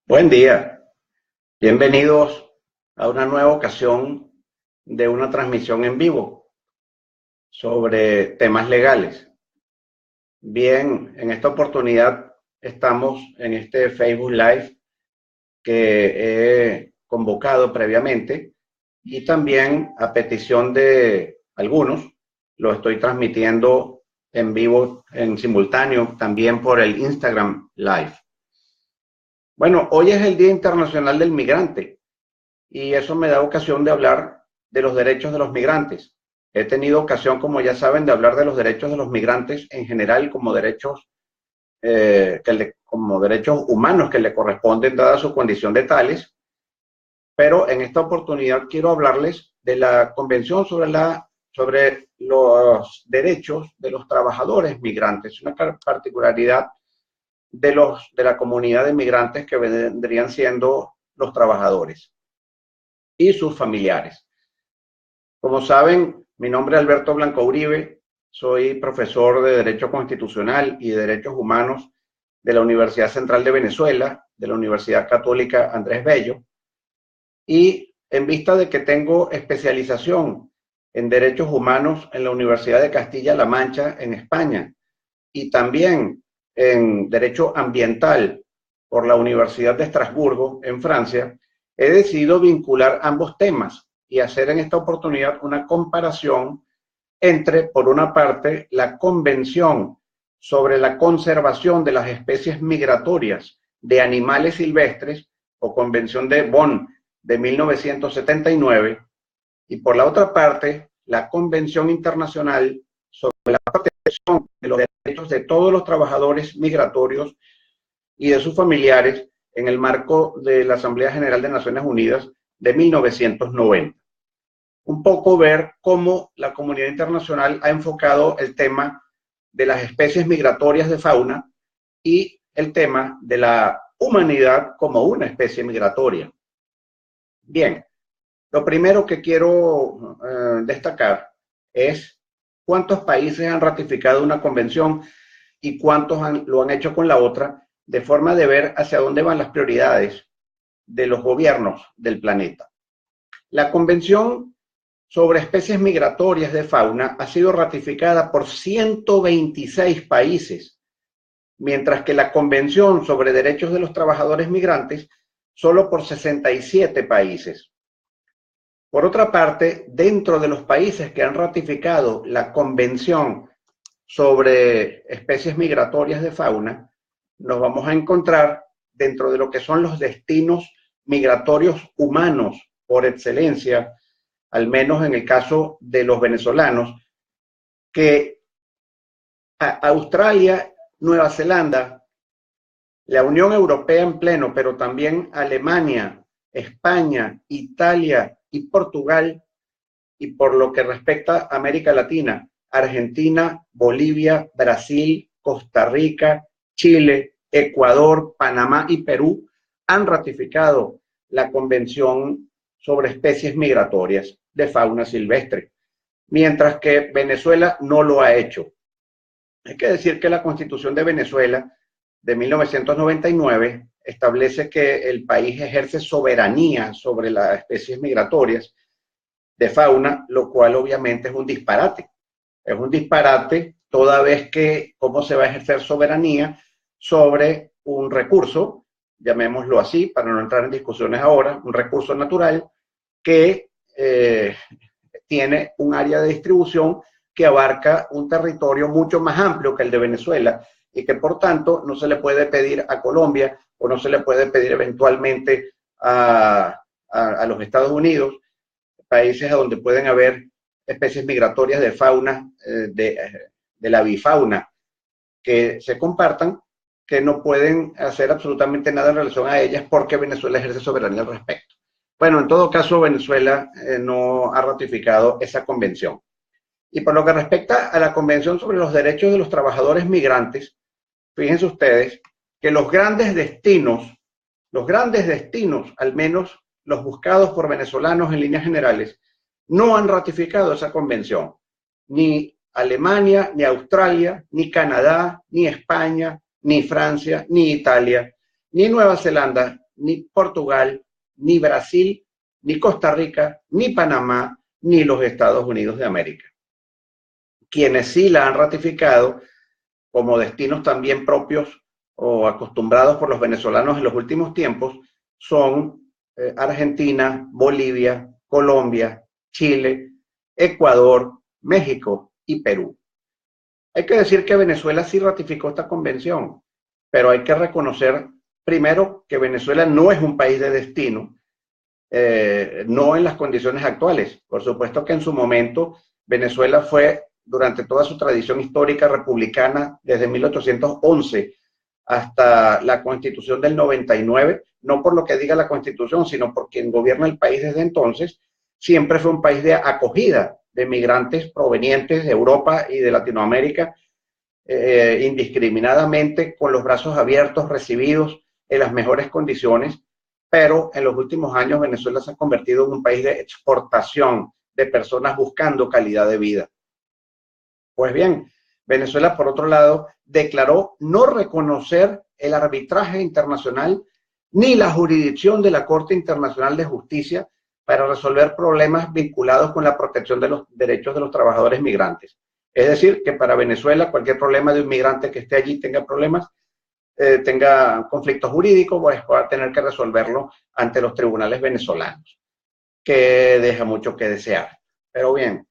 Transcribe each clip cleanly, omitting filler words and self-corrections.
Buen día, bienvenidos a una nueva ocasión de una transmisión en vivo sobre temas legales. Bien, en esta oportunidad estamos en este Facebook Live que he convocado previamente y también a petición de algunos lo estoy transmitiendo en vivo, en simultáneo, también por el Instagram Live. Bueno, hoy es el Día Internacional del Migrante y eso me da ocasión de hablar de los derechos de los migrantes. He tenido ocasión, como ya saben, de hablar de los derechos de los migrantes en general como derechos, como derechos humanos que le corresponden dada su condición de tales, pero en esta oportunidad quiero hablarles de la Convención sobre los derechos de los trabajadores migrantes, una particularidad de la comunidad de migrantes que vendrían siendo los trabajadores y sus familiares. Como saben, mi nombre es Alberto Blanco Uribe, soy profesor de Derecho Constitucional y de Derechos Humanos de la Universidad Central de Venezuela, de la Universidad Católica Andrés Bello, y en vista de que tengo especialización en Derechos Humanos en la Universidad de Castilla-La Mancha en España y también en Derecho Ambiental por la Universidad de Estrasburgo en Francia, he decidido vincular ambos temas y hacer en esta oportunidad una comparación entre, por una parte, la Convención sobre la conservación de las especies migratorias de animales silvestres, o Convención de Bonn de 1979, y por la otra parte, la Convención Internacional sobre la protección de los derechos de todos los trabajadores migratorios y de sus familiares en el marco de la Asamblea General de Naciones Unidas de 1990. Un poco ver cómo la comunidad internacional ha enfocado el tema de las especies migratorias de fauna y el tema de la humanidad como una especie migratoria. Bien, lo primero que quiero destacar es cuántos países han ratificado una convención y cuántos lo han hecho con la otra, de forma de ver hacia dónde van las prioridades de los gobiernos del planeta. La Convención sobre Especies Migratorias de Fauna ha sido ratificada por 126 países, mientras que la Convención sobre Derechos de los Trabajadores Migrantes solo por 67 países. Por otra parte, dentro de los países que han ratificado la Convención sobre Especies Migratorias de Fauna, nos vamos a encontrar dentro de lo que son los destinos migratorios humanos por excelencia, al menos en el caso de los venezolanos, que Australia, Nueva Zelanda, la Unión Europea en pleno, pero también Alemania, España, Italia y Portugal, y por lo que respecta a América Latina, Argentina, Bolivia, Brasil, Costa Rica, Chile, Ecuador, Panamá y Perú han ratificado la Convención sobre Especies Migratorias de Fauna Silvestre, mientras que Venezuela no lo ha hecho. Hay que decir que la Constitución de Venezuela de 1999 establece que el país ejerce soberanía sobre las especies migratorias de fauna, lo cual obviamente es un disparate. Es un disparate toda vez que cómo se va a ejercer soberanía sobre un recurso, llamémoslo así, para no entrar en discusiones ahora, un recurso natural que tiene un área de distribución que abarca un territorio mucho más amplio que el de Venezuela y que por tanto no se le puede pedir a Colombia o no se le puede pedir eventualmente a los Estados Unidos, países donde pueden haber especies migratorias de fauna, de la bifauna, que se compartan, que no pueden hacer absolutamente nada en relación a ellas porque Venezuela ejerce soberanía al respecto. Bueno, en todo caso, Venezuela no ha ratificado esa convención. Y por lo que respecta a la Convención sobre los Derechos de los Trabajadores Migrantes, fíjense ustedes que los grandes destinos, al menos los buscados por venezolanos en líneas generales, no han ratificado esa convención. Ni Alemania, ni Australia, ni Canadá, ni España, ni Francia, ni Italia, ni Nueva Zelanda, ni Portugal, ni Brasil, ni Costa Rica, ni Panamá, ni los Estados Unidos de América. Quienes sí la han ratificado como destinos también propios o acostumbrados por los venezolanos en los últimos tiempos son Argentina, Bolivia, Colombia, Chile, Ecuador, México y Perú. Hay que decir que Venezuela sí ratificó esta convención, pero hay que reconocer primero que Venezuela no es un país de destino, no en las condiciones actuales. Por supuesto que en su momento Venezuela fue, durante toda su tradición histórica republicana, desde 1811 hasta la Constitución del 99, no por lo que diga la Constitución, sino por quien gobierna el país desde entonces, siempre fue un país de acogida de migrantes provenientes de Europa y de Latinoamérica, indiscriminadamente, con los brazos abiertos, recibidos en las mejores condiciones, pero en los últimos años Venezuela se ha convertido en un país de exportación de personas buscando calidad de vida. Pues bien, Venezuela, por otro lado, declaró no reconocer el arbitraje internacional ni la jurisdicción de la Corte Internacional de Justicia para resolver problemas vinculados con la protección de los derechos de los trabajadores migrantes. Es decir, que para Venezuela cualquier problema de un migrante que esté allí tenga problemas, tenga conflictos jurídicos, pues va a tener que resolverlo ante los tribunales venezolanos, que deja mucho que desear. Pero bien,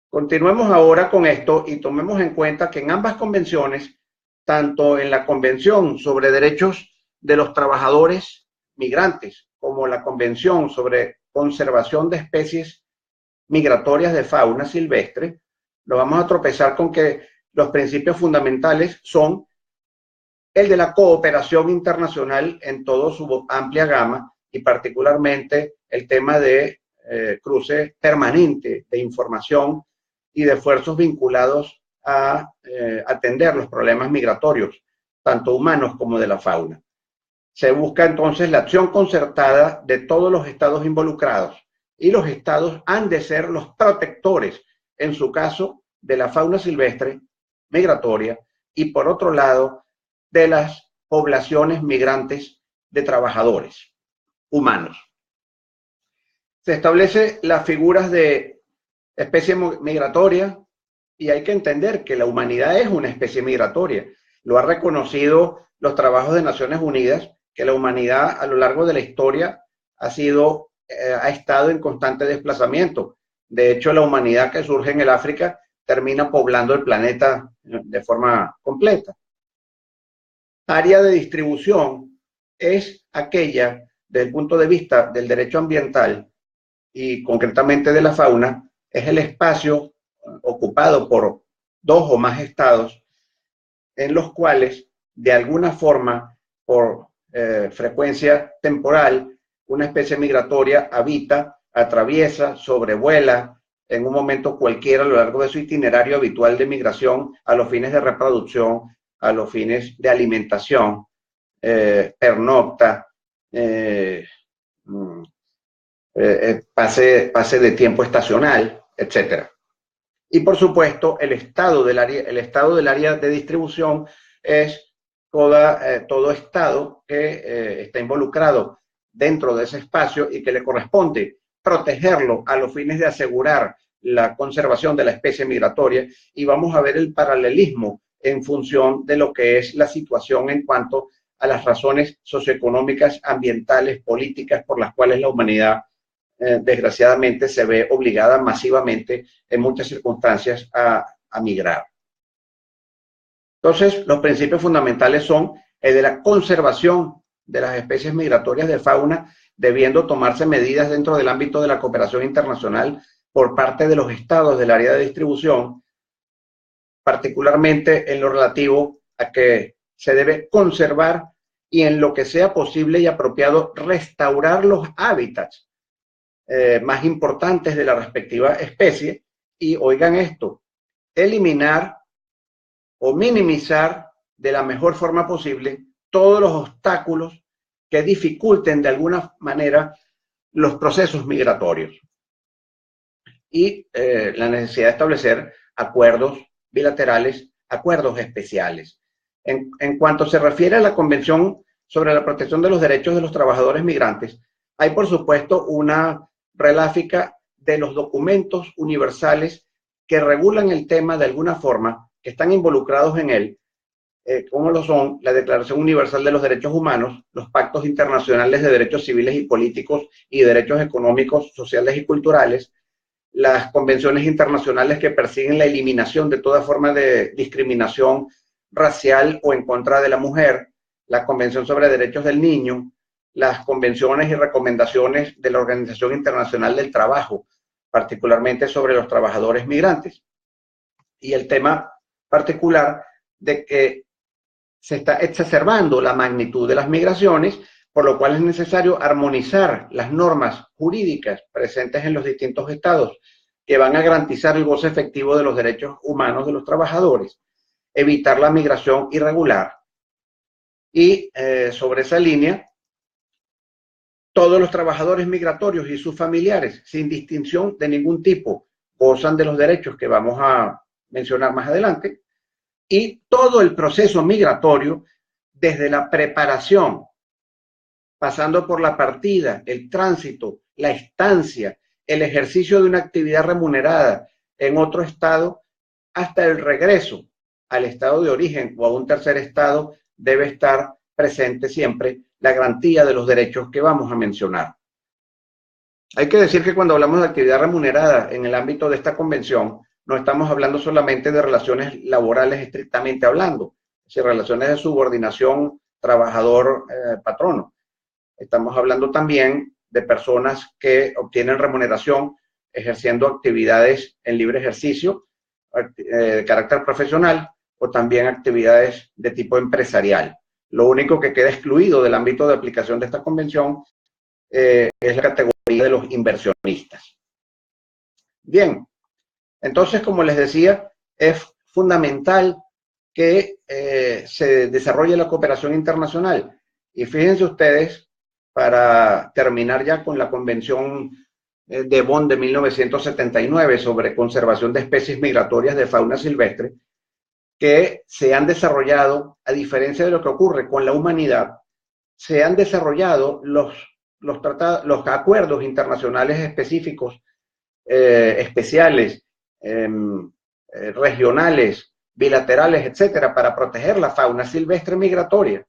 continuemos ahora con esto y tomemos en cuenta que en ambas convenciones, tanto en la Convención sobre Derechos de los Trabajadores Migrantes como la Convención sobre Conservación de Especies Migratorias de Fauna Silvestre, lo vamos a tropezar con que los principios fundamentales son el de la cooperación internacional en toda su amplia gama y particularmente el tema de cruce permanente de información y de esfuerzos vinculados a atender los problemas migratorios, tanto humanos como de la fauna. Se busca entonces la acción concertada de todos los estados involucrados y los estados han de ser los protectores, en su caso, de la fauna silvestre migratoria y por otro lado, de las poblaciones migrantes de trabajadores humanos. Se establece las figuras de especie migratoria y hay que entender que la humanidad es una especie migratoria. Lo ha reconocido los trabajos de Naciones Unidas, que la humanidad a lo largo de la historia ha estado en constante desplazamiento. De hecho, la humanidad que surge en el África termina poblando el planeta de forma completa. Área de distribución es aquella, desde el punto de vista del derecho ambiental y concretamente de la fauna, es el espacio ocupado por dos o más estados en los cuales, de alguna forma, por frecuencia temporal, una especie migratoria habita, atraviesa, sobrevuela en un momento cualquiera a lo largo de su itinerario habitual de migración a los fines de reproducción, a los fines de alimentación, pernocta, pase de tiempo estacional, etc. Y por supuesto, el estado del área de distribución es todo estado que está involucrado dentro de ese espacio y que le corresponde protegerlo a los fines de asegurar la conservación de la especie migratoria. Y vamos a ver el paralelismo en función de lo que es la situación en cuanto a las razones socioeconómicas, ambientales, políticas por las cuales la humanidad desgraciadamente se ve obligada masivamente en muchas circunstancias a migrar. Entonces, los principios fundamentales son el de la conservación de las especies migratorias de fauna, debiendo tomarse medidas dentro del ámbito de la cooperación internacional por parte de los estados del área de distribución, particularmente en lo relativo a que se debe conservar y en lo que sea posible y apropiado restaurar los hábitats más importantes de la respectiva especie y, oigan esto, eliminar o minimizar de la mejor forma posible todos los obstáculos que dificulten de alguna manera los procesos migratorios y la necesidad de establecer acuerdos bilaterales, acuerdos especiales. En cuanto se refiere a la Convención sobre la protección de los derechos de los trabajadores migrantes, hay por supuesto una reláfica de los documentos universales que regulan el tema de alguna forma, que están involucrados en él, como lo son la Declaración Universal de los Derechos Humanos, los pactos internacionales de derechos civiles y políticos y derechos económicos, sociales y culturales, las convenciones internacionales que persiguen la eliminación de toda forma de discriminación racial o en contra de la mujer, la Convención sobre Derechos del Niño, las convenciones y recomendaciones de la Organización Internacional del Trabajo, particularmente sobre los trabajadores migrantes. Y el tema particular de que se está exacerbando la magnitud de las migraciones, por lo cual es necesario armonizar las normas jurídicas presentes en los distintos estados que van a garantizar el goce efectivo de los derechos humanos de los trabajadores, evitar la migración irregular y sobre esa línea, todos los trabajadores migratorios y sus familiares, sin distinción de ningún tipo, gozan de los derechos que vamos a mencionar más adelante, y todo el proceso migratorio, desde la preparación, pasando por la partida, el tránsito, la estancia, el ejercicio de una actividad remunerada en otro estado, hasta el regreso al estado de origen o a un tercer estado, debe estar presente siempre la garantía de los derechos que vamos a mencionar. Hay que decir que cuando hablamos de actividad remunerada en el ámbito de esta convención, no estamos hablando solamente de relaciones laborales estrictamente hablando, es decir, relaciones de subordinación trabajador-patrono. Estamos hablando también de personas que obtienen remuneración ejerciendo actividades en libre ejercicio, de carácter profesional, o también actividades de tipo empresarial. Lo único que queda excluido del ámbito de aplicación de esta convención es la categoría de los inversionistas. Bien, entonces, como les decía, es fundamental que se desarrolle la cooperación internacional. Y fíjense ustedes, para terminar ya con la Convención de Bonn de 1979 sobre conservación de especies migratorias de fauna silvestre, que se han desarrollado, a diferencia de lo que ocurre con la humanidad, se han desarrollado los acuerdos internacionales específicos, especiales, regionales, bilaterales, etcétera, para proteger la fauna silvestre migratoria.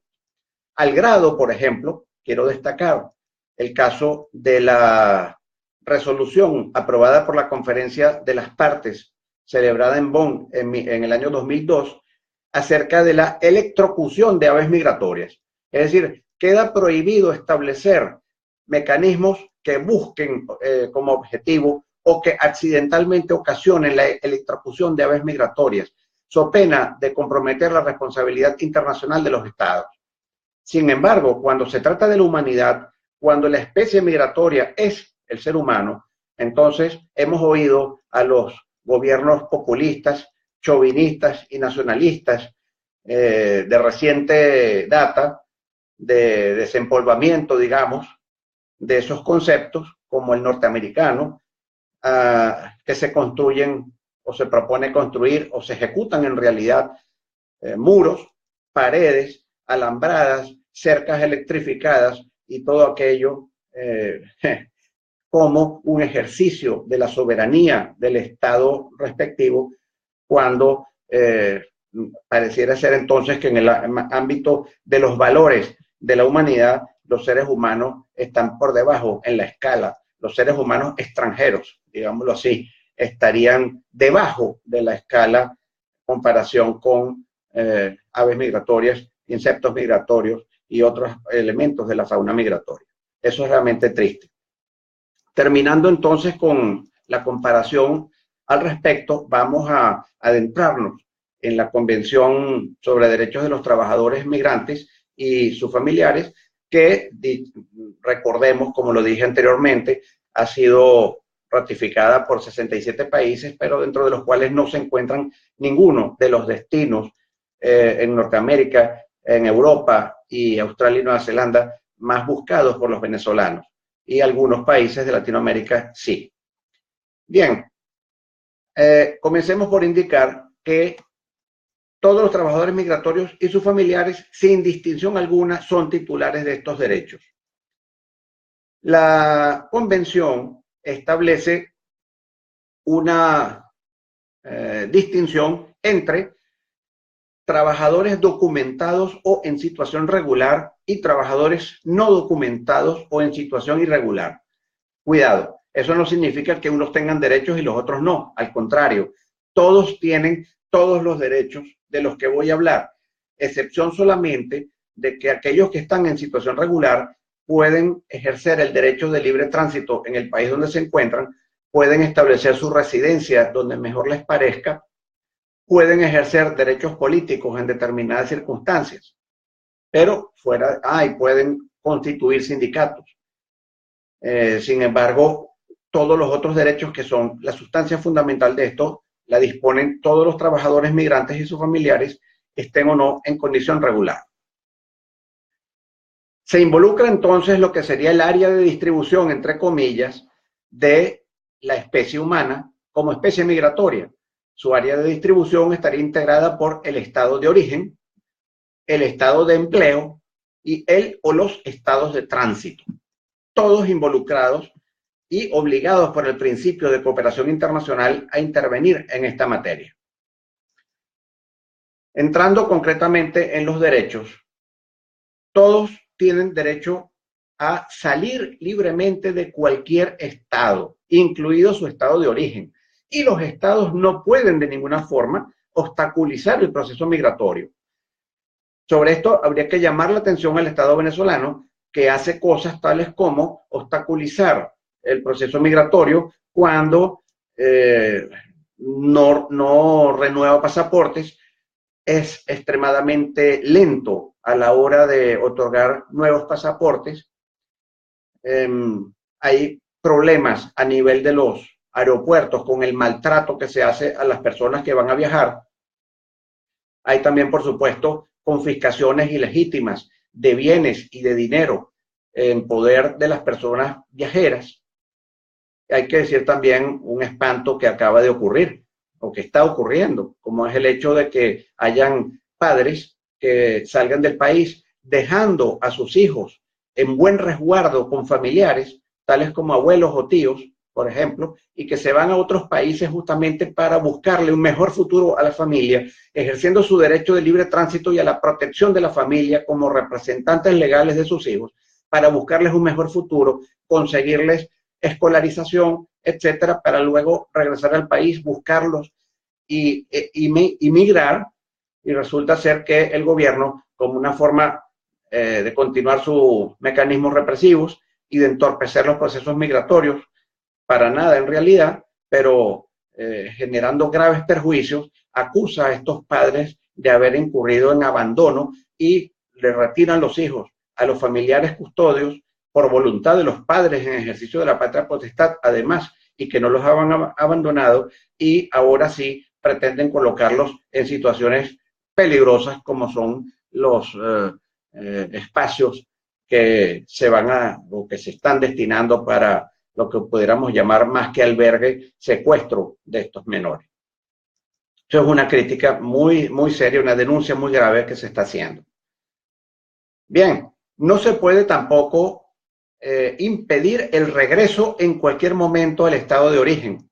Al grado, por ejemplo, quiero destacar el caso de la resolución aprobada por la Conferencia de las Partes, celebrada en Bonn en el año 2002, acerca de la electrocución de aves migratorias. Es decir, queda prohibido establecer mecanismos que busquen como objetivo o que accidentalmente ocasionen la electrocución de aves migratorias, so pena de comprometer la responsabilidad internacional de los estados. Sin embargo, cuando se trata de la humanidad, cuando la especie migratoria es el ser humano, entonces hemos oído a los gobiernos populistas, chauvinistas y nacionalistas de reciente data, de desempolvamiento, digamos, de esos conceptos, como el norteamericano, que se construyen o se propone construir o se ejecutan en realidad muros, paredes, alambradas, cercas electrificadas y todo aquello como un ejercicio de la soberanía del Estado respectivo, cuando pareciera ser entonces que en el ámbito de los valores de la humanidad, los seres humanos están por debajo en la escala. Los seres humanos extranjeros, digámoslo así, estarían debajo de la escala en comparación con aves migratorias, insectos migratorios y otros elementos de la fauna migratoria. Eso es realmente triste. Terminando entonces con la comparación al respecto, vamos a adentrarnos en la Convención sobre Derechos de los Trabajadores Migrantes y sus familiares, que recordemos, como lo dije anteriormente, ha sido ratificada por 67 países, pero dentro de los cuales no se encuentran ninguno de los destinos en Norteamérica, en Europa y Australia y Nueva Zelanda más buscados por los venezolanos, y algunos países de Latinoamérica sí. Bien, comencemos por indicar que todos los trabajadores migratorios y sus familiares, sin distinción alguna, son titulares de estos derechos. La convención establece una distinción entre trabajadores documentados o en situación regular y trabajadores no documentados o en situación irregular. Cuidado, eso no significa que unos tengan derechos y los otros no. Al contrario, todos tienen todos los derechos de los que voy a hablar, excepción solamente de que aquellos que están en situación regular pueden ejercer el derecho de libre tránsito en el país donde se encuentran, pueden establecer su residencia donde mejor les parezca, pueden ejercer derechos políticos en determinadas circunstancias, pero y pueden constituir sindicatos. Sin embargo, todos los otros derechos que son la sustancia fundamental de esto, la disponen todos los trabajadores migrantes y sus familiares, estén o no en condición regular. Se involucra entonces lo que sería el área de distribución, entre comillas, de la especie humana como especie migratoria. Su área de distribución estaría integrada por el estado de origen, el estado de empleo y el o los estados de tránsito. Todos involucrados y obligados por el principio de cooperación internacional a intervenir en esta materia. Entrando concretamente en los derechos, todos tienen derecho a salir libremente de cualquier estado, incluido su estado de origen. Y los estados no pueden de ninguna forma obstaculizar el proceso migratorio. Sobre esto habría que llamar la atención al Estado venezolano, que hace cosas tales como obstaculizar el proceso migratorio cuando no renueva pasaportes, es extremadamente lento a la hora de otorgar nuevos pasaportes. Hay problemas a nivel de los aeropuertos con el maltrato que se hace a las personas que van a viajar. Hay también, por supuesto, confiscaciones ilegítimas de bienes y de dinero en poder de las personas viajeras. Hay que decir también un espanto que acaba de ocurrir o que está ocurriendo, como es el hecho de que hayan padres que salgan del país dejando a sus hijos en buen resguardo con familiares, tales como abuelos o tíos, por ejemplo, y que se van a otros países justamente para buscarle un mejor futuro a la familia, ejerciendo su derecho de libre tránsito y a la protección de la familia como representantes legales de sus hijos, para buscarles un mejor futuro, conseguirles escolarización, etcétera, para luego regresar al país, buscarlos y migrar. Y resulta ser que el gobierno, como una forma de continuar sus mecanismos represivos y de entorpecer los procesos migratorios, para nada en realidad, pero generando graves perjuicios, acusa a estos padres de haber incurrido en abandono y le retiran los hijos a los familiares custodios por voluntad de los padres en ejercicio de la patria potestad, además, y que no los han abandonado, y ahora sí pretenden colocarlos en situaciones peligrosas como son los espacios que se van o que se están destinando para lo que pudiéramos llamar, más que albergue, secuestro de estos menores. Eso es una crítica muy, muy seria, una denuncia muy grave que se está haciendo. Bien, no se puede tampoco impedir el regreso en cualquier momento al estado de origen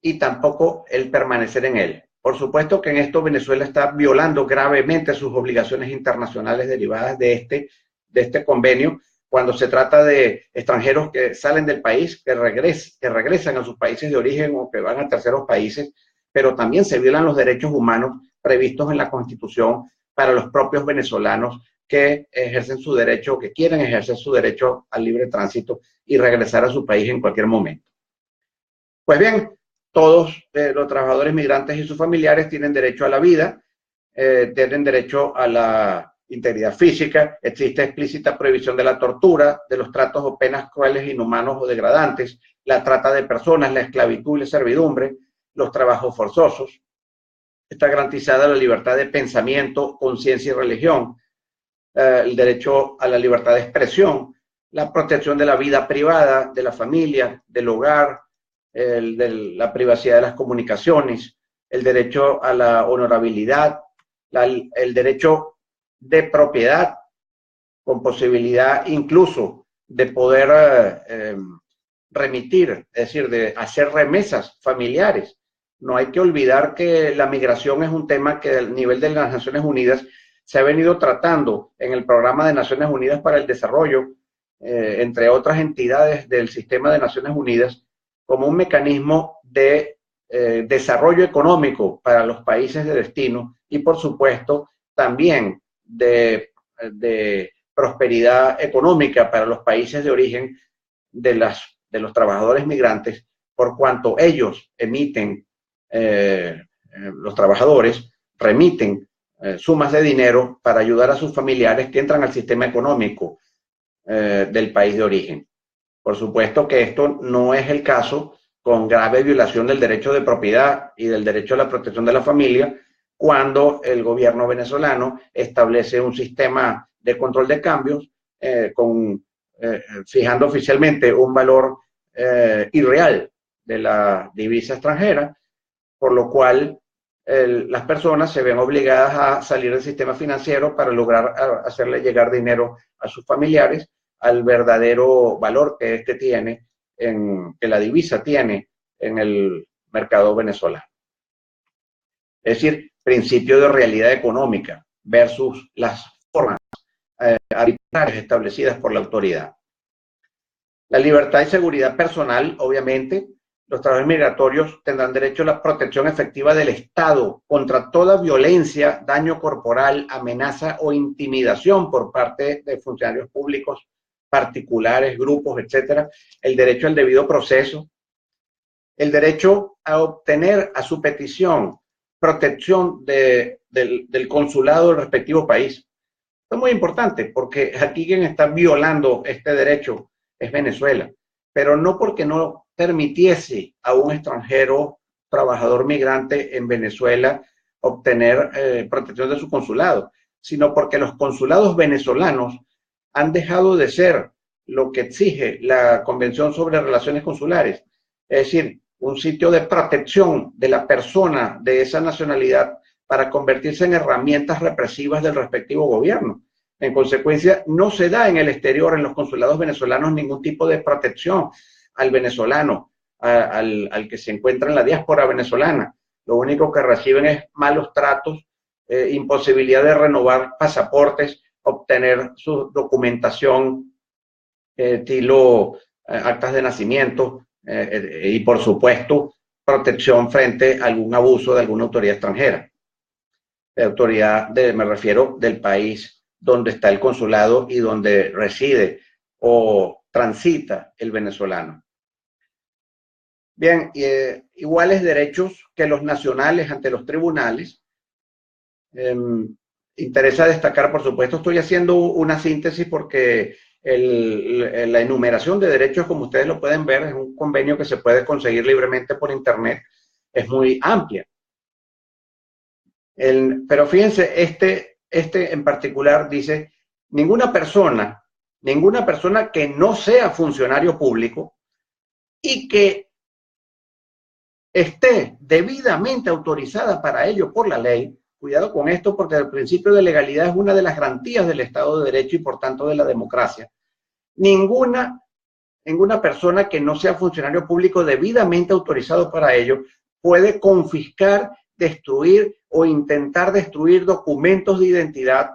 y tampoco el permanecer en él. Por supuesto que en esto Venezuela está violando gravemente sus obligaciones internacionales derivadas de este convenio, cuando se trata de extranjeros que salen del país, que regresan a sus países de origen o que van a terceros países, pero también se violan los derechos humanos previstos en la Constitución para los propios venezolanos que ejercen su derecho, que quieren ejercer su derecho al libre tránsito y regresar a su país en cualquier momento. Pues bien, todos los trabajadores migrantes y sus familiares tienen derecho a la vida, tienen derecho a la integridad física, existe explícita prohibición de la tortura, de los tratos o penas crueles, inhumanos o degradantes, la trata de personas, la esclavitud y la servidumbre, los trabajos forzosos. Está garantizada la libertad de pensamiento, conciencia y religión, el derecho a la libertad de expresión, la protección de la vida privada, de la familia, del hogar, de la privacidad de las comunicaciones, el derecho a la honorabilidad, el derecho de propiedad, con posibilidad incluso de poder remitir, es decir, de hacer remesas familiares. No hay que olvidar que la migración es un tema que a nivel de las Naciones Unidas se ha venido tratando en el Programa de Naciones Unidas para el Desarrollo, entre otras entidades del sistema de Naciones Unidas, como un mecanismo de desarrollo económico para los países de destino y, por supuesto, también de prosperidad económica para los países de origen de los trabajadores migrantes, por cuanto ellos emiten, los trabajadores remiten sumas de dinero para ayudar a sus familiares que entran al sistema económico del país de origen. Por supuesto que esto no es el caso con grave violación del derecho de propiedad y del derecho a la protección de la familia, cuando el gobierno venezolano establece un sistema de control de cambios fijando oficialmente un valor irreal de la divisa extranjera, por lo cual las personas se ven obligadas a salir del sistema financiero para lograr hacerle llegar dinero a sus familiares al verdadero valor que este tiene, que la divisa tiene en el mercado venezolano. Es decir, principio de realidad económica versus las formas arbitrarias establecidas por la autoridad. La libertad y seguridad personal, obviamente. Los trabajadores migratorios tendrán derecho a la protección efectiva del Estado contra toda violencia, daño corporal, amenaza o intimidación por parte de funcionarios públicos, particulares, grupos, etcétera. El derecho al debido proceso. El derecho a obtener a su petición protección del consulado del respectivo país. Esto es muy importante porque aquí quien está violando este derecho es Venezuela, pero no porque no permitiese a un extranjero trabajador migrante en Venezuela obtener protección de su consulado, sino porque los consulados venezolanos han dejado de ser lo que exige la Convención sobre Relaciones Consulares, es decir, un sitio de protección de la persona de esa nacionalidad para convertirse en herramientas represivas del respectivo gobierno. En consecuencia, no se da en el exterior, en los consulados venezolanos, ningún tipo de protección al venezolano, al que se encuentra en la diáspora venezolana. Lo único que reciben es malos tratos, imposibilidad de renovar pasaportes, obtener su documentación, estilo actas de nacimiento, y por supuesto protección frente a algún abuso de alguna autoridad extranjera. De autoridad, me refiero del país donde está el consulado y donde reside o transita el venezolano. Bien, iguales derechos que los nacionales ante los tribunales. Interesa destacar, por supuesto, estoy haciendo una síntesis porque la enumeración de derechos, como ustedes lo pueden ver, es un convenio que se puede conseguir libremente por internet, es muy amplia. Pero fíjense, este en particular dice, ninguna persona que no sea funcionario público y que esté debidamente autorizada para ello por la ley. Cuidado con esto porque el principio de legalidad es una de las garantías del Estado de Derecho y por tanto de la democracia. Ninguna persona que no sea funcionario público debidamente autorizado para ello puede confiscar, destruir o intentar destruir documentos de identidad,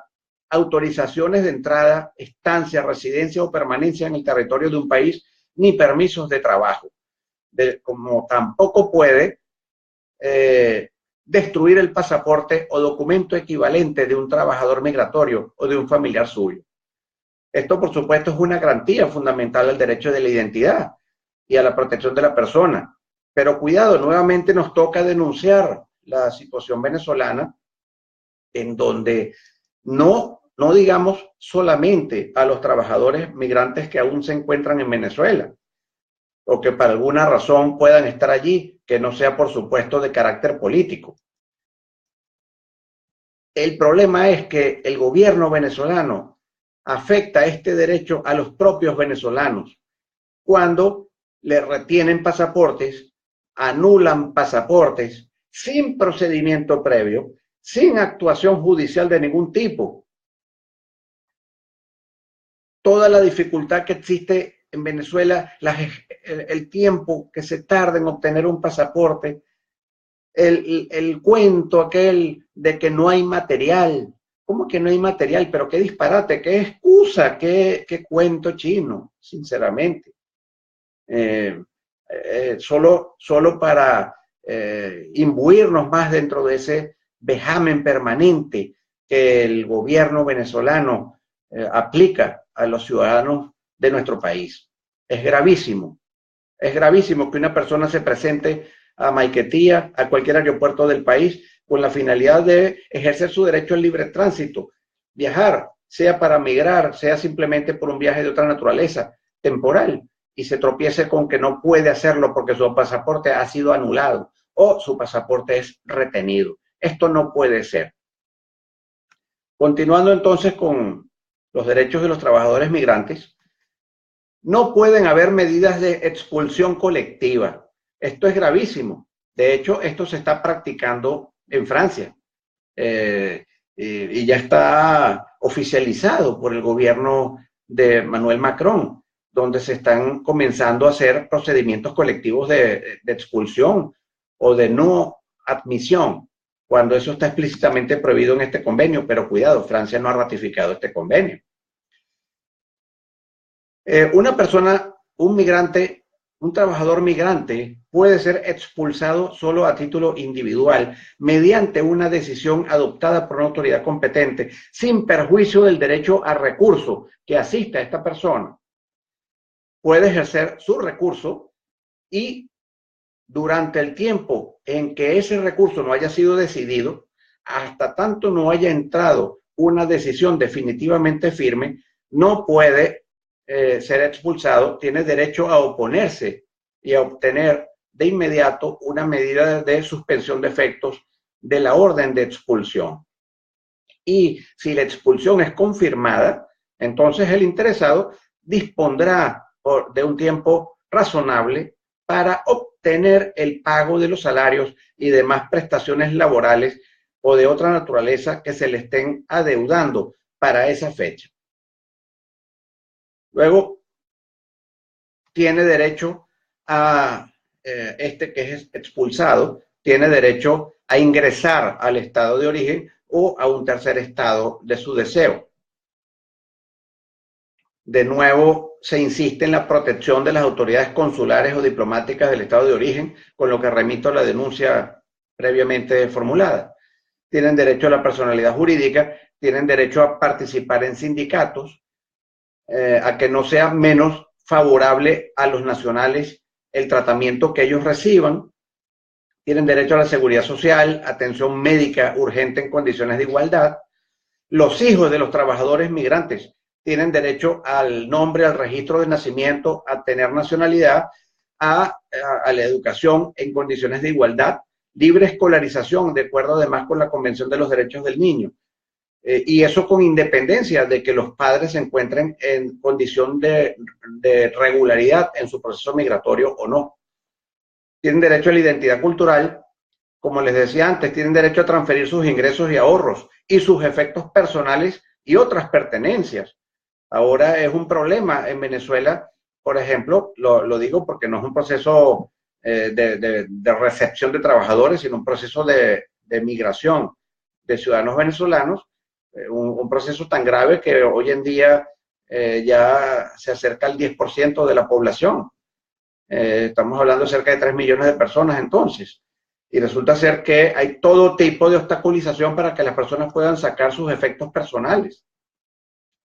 autorizaciones de entrada, estancia, residencia o permanencia en el territorio de un país, ni permisos de trabajo. Como tampoco puede destruir el pasaporte o documento equivalente de un trabajador migratorio o de un familiar suyo. Esto, por supuesto, es una garantía fundamental al derecho de la identidad y a la protección de la persona. Pero cuidado, nuevamente nos toca denunciar la situación venezolana en donde no digamos solamente a los trabajadores migrantes que aún se encuentran en Venezuela o que por alguna razón puedan estar allí, que no sea, por supuesto, de carácter político. El problema es que el gobierno venezolano afecta este derecho a los propios venezolanos cuando le retienen pasaportes, anulan pasaportes, sin procedimiento previo, sin actuación judicial de ningún tipo. Toda la dificultad que existe en Venezuela, el tiempo que se tarda en obtener un pasaporte, el cuento aquel de que no hay material. ¿Cómo que no hay material? Pero qué disparate, qué excusa, qué cuento chino, sinceramente. Solo para imbuirnos más dentro de ese vejamen permanente que el gobierno venezolano aplica a los ciudadanos de nuestro país. Es gravísimo que una persona se presente a Maiquetía, a cualquier aeropuerto del país, con la finalidad de ejercer su derecho al libre tránsito, viajar, sea para migrar, sea simplemente por un viaje de otra naturaleza, temporal, y se tropiece con que no puede hacerlo porque su pasaporte ha sido anulado o su pasaporte es retenido. Esto no puede ser. Continuando entonces con los derechos de los trabajadores migrantes, no pueden haber medidas de expulsión colectiva. Esto es gravísimo. De hecho, esto se está practicando en Francia y ya está oficializado por el gobierno de Emmanuel Macron, donde se están comenzando a hacer procedimientos colectivos de expulsión o de no admisión, cuando eso está explícitamente prohibido en este convenio. Pero cuidado, Francia no ha ratificado este convenio. Una persona, un migrante, un trabajador migrante puede ser expulsado solo a título individual mediante una decisión adoptada por una autoridad competente, sin perjuicio del derecho a recurso que asiste a esta persona. Puede ejercer su recurso y durante el tiempo en que ese recurso no haya sido decidido, hasta tanto no haya entrado una decisión definitivamente firme, no puede ser expulsado, tiene derecho a oponerse y a obtener de inmediato una medida de suspensión de efectos de la orden de expulsión. Y si la expulsión es confirmada, entonces el interesado dispondrá de un tiempo razonable para obtener el pago de los salarios y demás prestaciones laborales o de otra naturaleza que se le estén adeudando para esa fecha. Luego, tiene derecho a, este que es expulsado, tiene derecho a ingresar al estado de origen o a un tercer estado de su deseo. De nuevo, se insiste en la protección de las autoridades consulares o diplomáticas del estado de origen, con lo que remito a la denuncia previamente formulada. Tienen derecho a la personalidad jurídica, tienen derecho a participar en sindicatos, a que no sea menos favorable a los nacionales el tratamiento que ellos reciban. Tienen derecho a la seguridad social, atención médica urgente en condiciones de igualdad. Los hijos de los trabajadores migrantes tienen derecho al nombre, al registro de nacimiento, a tener nacionalidad, a la educación en condiciones de igualdad, libre escolarización, de acuerdo además con la Convención de los Derechos del Niño. Y eso con independencia de que los padres se encuentren en condición de regularidad en su proceso migratorio o no. Tienen derecho a la identidad cultural, como les decía antes, tienen derecho a transferir sus ingresos y ahorros y sus efectos personales y otras pertenencias. Ahora es un problema en Venezuela, por ejemplo, lo digo porque no es un proceso de recepción de trabajadores, sino un proceso de migración de ciudadanos venezolanos, un proceso tan grave que hoy en día ya se acerca al 10% de la población. Estamos hablando de cerca de 3 millones de personas entonces. Y resulta ser que hay todo tipo de obstaculización para que las personas puedan sacar sus efectos personales.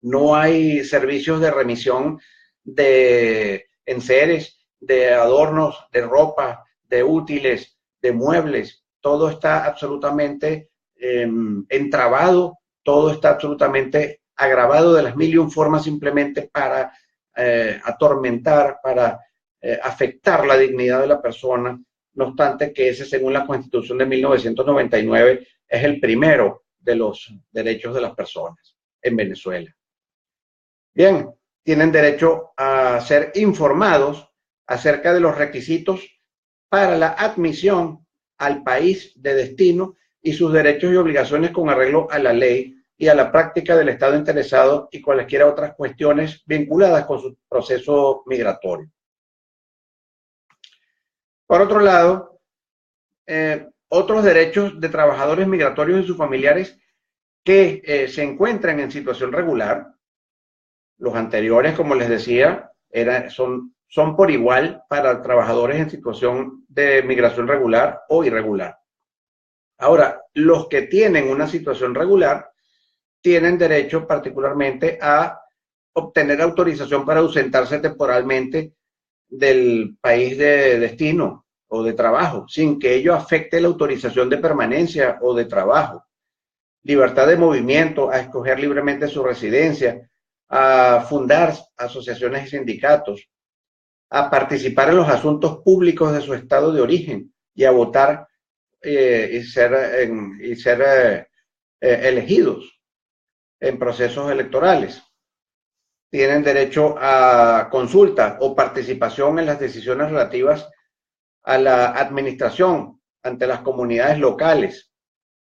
No hay servicios de remisión de enseres, de adornos, de ropa, de útiles, de muebles. Todo está absolutamente entrabado, todo está absolutamente agravado de las mil y un formas simplemente para atormentar, para afectar la dignidad de la persona. No obstante que ese, según la Constitución de 1999, es el primero de los derechos de las personas en Venezuela. Bien, tienen derecho a ser informados acerca de los requisitos para la admisión al país de destino y sus derechos y obligaciones con arreglo a la ley y a la práctica del Estado interesado y cualesquiera otras cuestiones vinculadas con su proceso migratorio. Por otro lado, otros derechos de trabajadores migratorios y sus familiares que se encuentran en situación regular, los anteriores, como les decía, son por igual para trabajadores en situación de migración regular o irregular. Ahora, los que tienen una situación regular tienen derecho particularmente a obtener autorización para ausentarse temporalmente del país de destino o de trabajo, sin que ello afecte la autorización de permanencia o de trabajo. Libertad de movimiento, a escoger libremente su residencia, a fundar asociaciones y sindicatos, a participar en los asuntos públicos de su estado de origen y a votar y ser elegidos en procesos electorales. Tienen derecho a consulta o participación en las decisiones relativas a la administración ante las comunidades locales.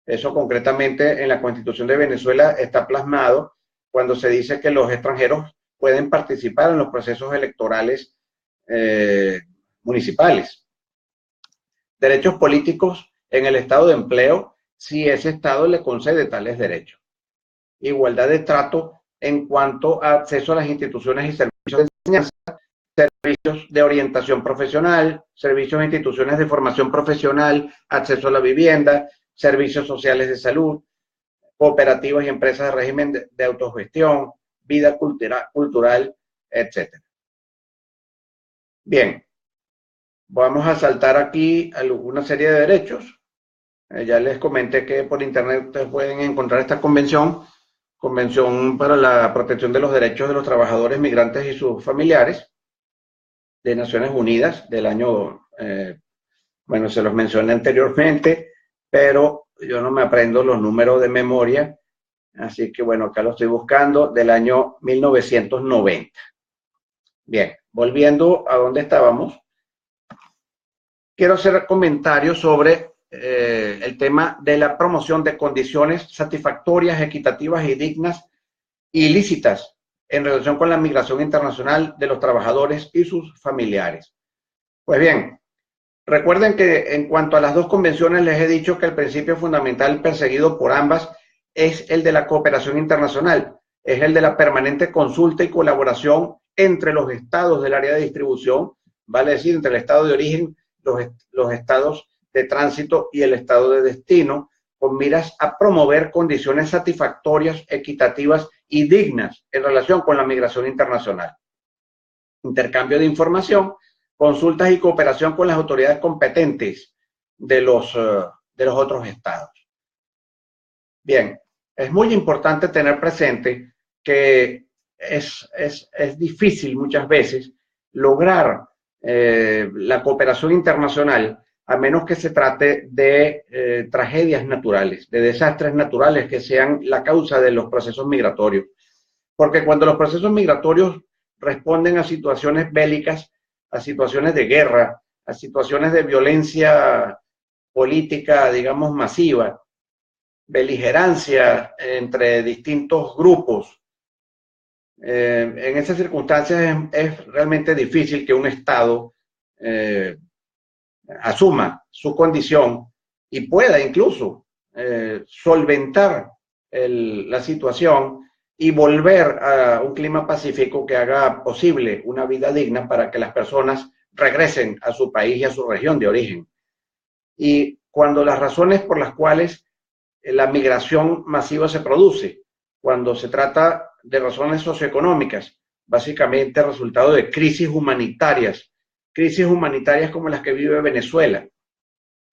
Eso concretamente en la Constitución de Venezuela está plasmado cuando se dice que los extranjeros pueden participar en los procesos electorales municipales. Derechos políticos en el estado de empleo, si ese estado le concede tales derechos. Igualdad de trato en cuanto a acceso a las instituciones y servicios de enseñanza, servicios de orientación profesional, servicios e instituciones de formación profesional, acceso a la vivienda, servicios sociales de salud, cooperativas y empresas de régimen de autogestión, vida cultural, etc. Bien, vamos a saltar aquí una serie de derechos. Ya les comenté que por internet ustedes pueden encontrar esta convención para la protección de los derechos de los trabajadores migrantes y sus familiares de Naciones Unidas del año, bueno, se los mencioné anteriormente, pero yo no me aprendo los números de memoria, así que bueno, acá lo estoy buscando, del año 1990. Bien, volviendo a donde estábamos, quiero hacer comentarios sobre el tema de la promoción de condiciones satisfactorias, equitativas y dignas y lícitas en relación con la migración internacional de los trabajadores y sus familiares. Pues bien, recuerden que en cuanto a las dos convenciones les he dicho que el principio fundamental perseguido por ambas es el de la cooperación internacional, es el de la permanente consulta y colaboración entre los estados del área de distribución, vale decir, entre el estado de origen, los estados de tránsito y el estado de destino, con miras a promover condiciones satisfactorias, equitativas y dignas en relación con la migración internacional. Intercambio de información, consultas y cooperación con las autoridades competentes de los otros estados. Bien, es muy importante tener presente que es difícil muchas veces lograr la cooperación internacional a menos que se trate de tragedias naturales, de desastres naturales que sean la causa de los procesos migratorios. Porque cuando los procesos migratorios responden a situaciones bélicas, a situaciones de guerra, a situaciones de violencia política, digamos, masiva, beligerancia entre distintos grupos, en esas circunstancias es realmente difícil que un Estado asuma su condición y pueda incluso solventar la situación y volver a un clima pacífico que haga posible una vida digna para que las personas regresen a su país y a su región de origen. Y cuando las razones por las cuales la migración masiva se produce, cuando se trata de razones socioeconómicas, básicamente resultado de crisis humanitarias como las que vive Venezuela,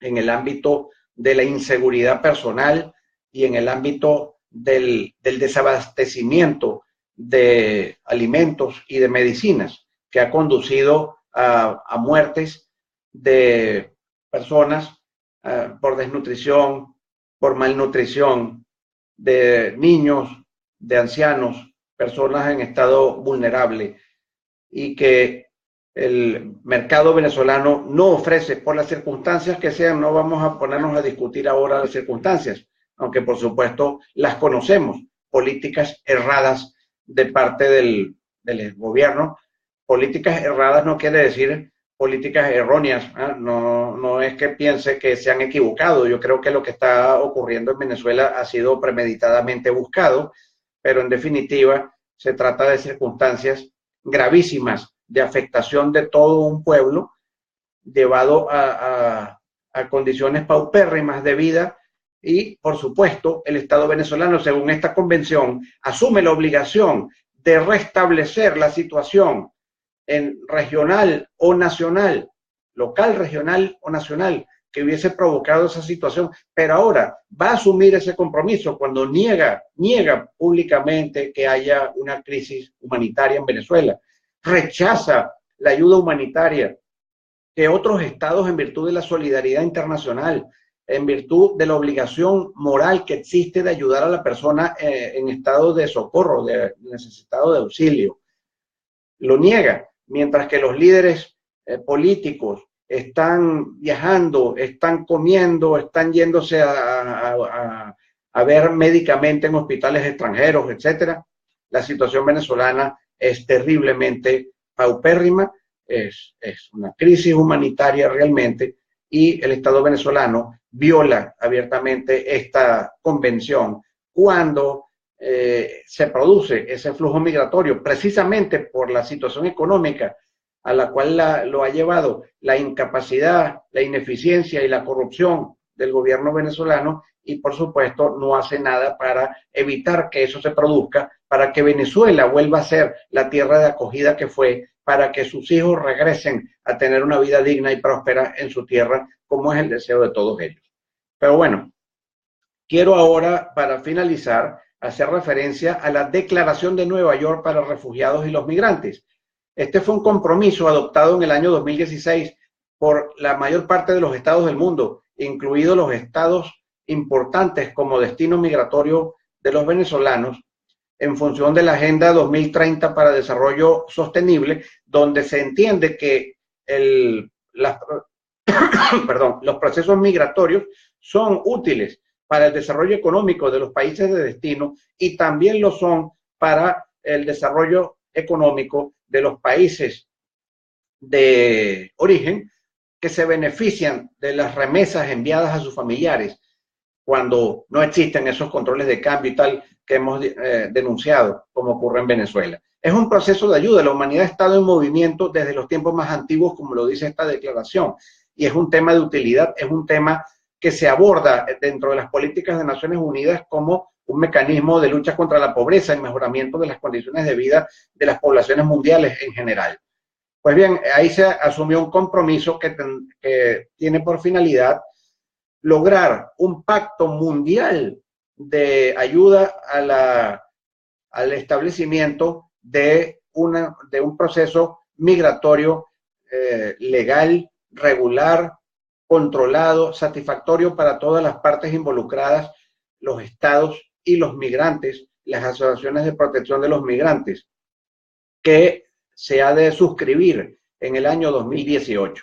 en el ámbito de la inseguridad personal y en el ámbito del desabastecimiento de alimentos y de medicinas, que ha conducido a muertes de personas por desnutrición, por malnutrición, de niños, de ancianos, personas en estado vulnerable, y que el mercado venezolano no ofrece, por las circunstancias que sean. No vamos a ponernos a discutir ahora las circunstancias, aunque por supuesto las conocemos, políticas erradas de parte del gobierno. Políticas erradas no quiere decir políticas erróneas, ¿eh? No es que piense que se han equivocado. Yo creo que lo que está ocurriendo en Venezuela ha sido premeditadamente buscado, pero en definitiva se trata de circunstancias gravísimas de afectación de todo un pueblo, llevado a condiciones paupérrimas de vida. Y, por supuesto, el Estado venezolano, según esta convención, asume la obligación de restablecer la situación en regional o nacional, local, regional o nacional, que hubiese provocado esa situación, pero ahora va a asumir ese compromiso cuando niega públicamente que haya una crisis humanitaria en Venezuela, rechaza la ayuda humanitaria que otros estados, en virtud de la solidaridad internacional, en virtud de la obligación moral que existe de ayudar a la persona en estado de socorro, de necesitado de auxilio, lo niega, mientras que los líderes políticos están viajando, están comiendo, están yéndose a ver médicamente en hospitales extranjeros, etcétera. La situación venezolana es terriblemente paupérrima, es una crisis humanitaria realmente, y el Estado venezolano viola abiertamente esta convención cuando se produce ese flujo migratorio, precisamente por la situación económica a la cual lo ha llevado la incapacidad, la ineficiencia y la corrupción del gobierno venezolano, y por supuesto no hace nada para evitar que eso se produzca, para que Venezuela vuelva a ser la tierra de acogida que fue, para que sus hijos regresen a tener una vida digna y próspera en su tierra, como es el deseo de todos ellos. Pero bueno, quiero ahora, para finalizar, hacer referencia a la Declaración de Nueva York para Refugiados y los Migrantes. Este fue un compromiso adoptado en el año 2016 por la mayor parte de los estados del mundo, incluidos los estados importantes como destino migratorio de los venezolanos, en función de la Agenda 2030 para Desarrollo Sostenible, donde se entiende que los procesos migratorios son útiles para el desarrollo económico de los países de destino, y también lo son para el desarrollo económico de los países de origen, que se benefician de las remesas enviadas a sus familiares cuando no existen esos controles de cambio y tal que hemos denunciado, como ocurre en Venezuela. Es un proceso de ayuda. La humanidad ha estado en movimiento desde los tiempos más antiguos, como lo dice esta declaración, y es un tema de utilidad, es un tema que se aborda dentro de las políticas de Naciones Unidas como un mecanismo de lucha contra la pobreza y mejoramiento de las condiciones de vida de las poblaciones mundiales en general. Pues bien, ahí se asumió un compromiso que tiene por finalidad lograr un pacto mundial de ayuda al establecimiento de un proceso migratorio legal, regular, controlado, satisfactorio para todas las partes involucradas, los estados y los migrantes, las asociaciones de protección de los migrantes, que se ha de suscribir en el año 2018.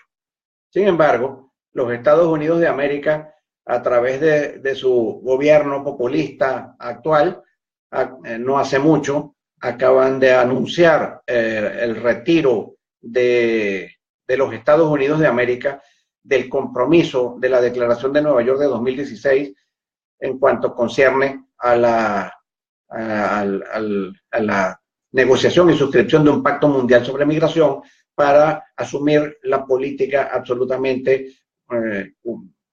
Sin embargo, los Estados Unidos de América, a través de su gobierno populista actual, no hace mucho, acaban de anunciar el retiro de los Estados Unidos de América del compromiso de la Declaración de Nueva York de 2016 en cuanto concierne a la negociación y suscripción de un pacto mundial sobre migración, para asumir la política absolutamente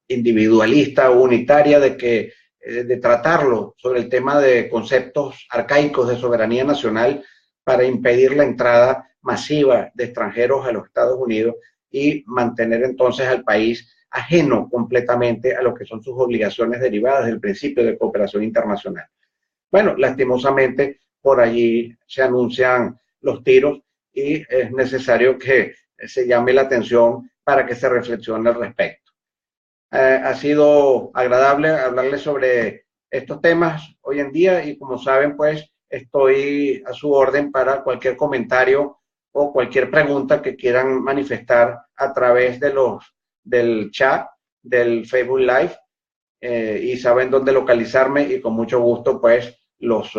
individualista o unitaria de tratarlo sobre el tema de conceptos arcaicos de soberanía nacional, para impedir la entrada masiva de extranjeros a los Estados Unidos y mantener entonces al país ajeno completamente a lo que son sus obligaciones derivadas del principio de cooperación internacional. Bueno, lastimosamente por allí se anuncian los tiros, y es necesario que se llame la atención para que se reflexione al respecto. Ha sido agradable hablarles sobre estos temas hoy en día, y como saben, pues estoy a su orden para cualquier comentario o cualquier pregunta que quieran manifestar a través del chat del Facebook Live, y saben dónde localizarme y con mucho gusto pues los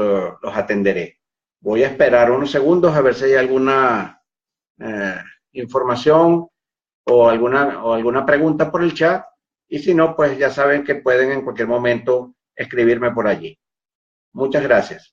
atenderé. Voy a esperar unos segundos a ver si hay alguna información o alguna pregunta por el chat, y si no, pues ya saben que pueden en cualquier momento escribirme por allí. Muchas gracias.